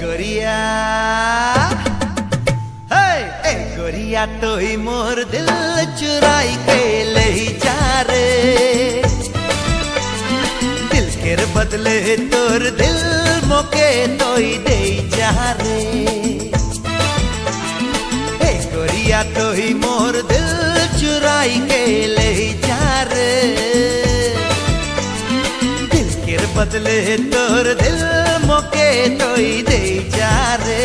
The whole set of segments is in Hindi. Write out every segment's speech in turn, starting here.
गोरिया गोरिया तो ही मोर दिल चुराई के ले जा रे, दिल के बदले तोर दिल मोके तो ही दे जा रे। गोरिया तो ही मोर दिल चुराई के ले जा रे, दिल के बदले तोर दिल मोके तो ही दे जा रे।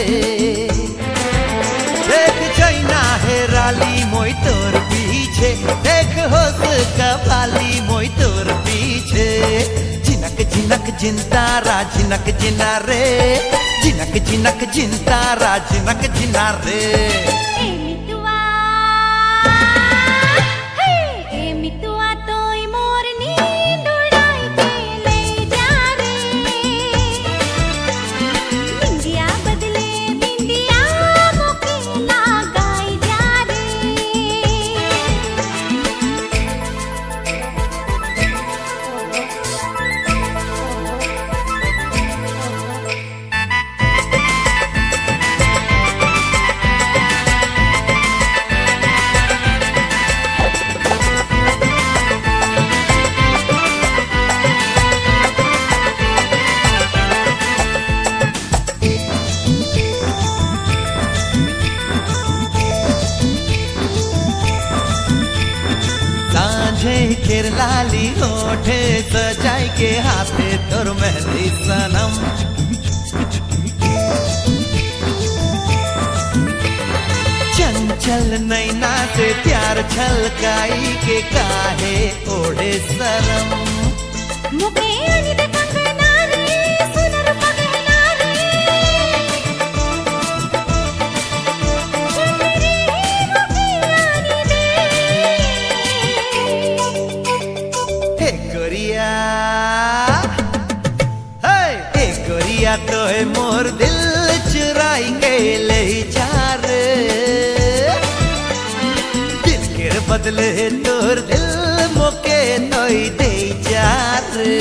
देख चैना है राली मोई तोर पीछे, देख होश कवाली मोई तोर पीछे। झिनक झिनक जिनतारा झिनक जिना रे, झिनक झिनक जिनतारा झिनक जिना रे। घेर लाली होठे सजाई के हाथे तोर मेहंदी सनम। चंचल नैना से प्यार छलकाई के काहे ओढ़े शरम। गोरिया तो है मोर दिल चुराई के ले जा रे, दिल के बदले तोर दिल मोके तो ही दे जा रे।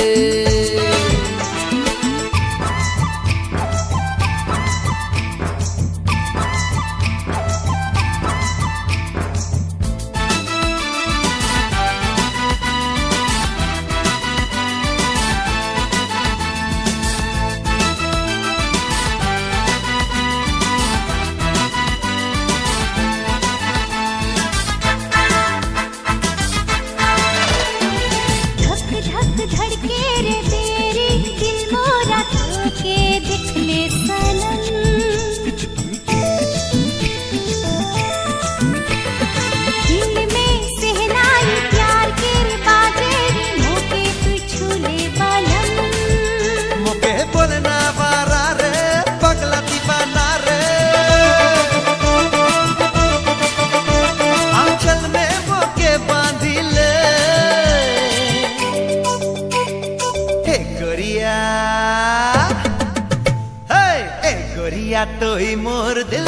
गोरिया तो ही मोर दिल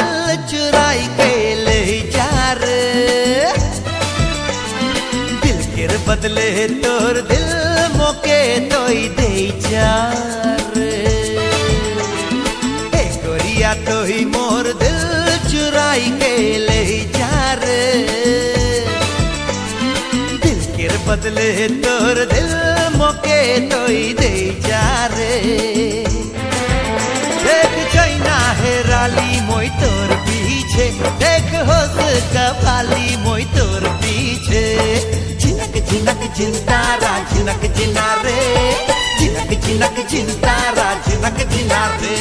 चुराई के ले जा रे, दिल के बदले तोर दिल मोके तो ही दे जा रे। गोरिया तो ही मोर दिल चुराई के ले जा रे, दिल के बदले तोर दिल मोके तो ही दे जा रे। देख चैना है राली मोई तोर पीछे, देख होश कवाली मोई तोर पीछे। झिनक झिनक जिनतारा झिनक जिना रे, झिनक झिनक जिनतारा झिनक जिना रे,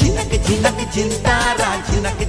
झिनक झिनक जिनतारा झिनक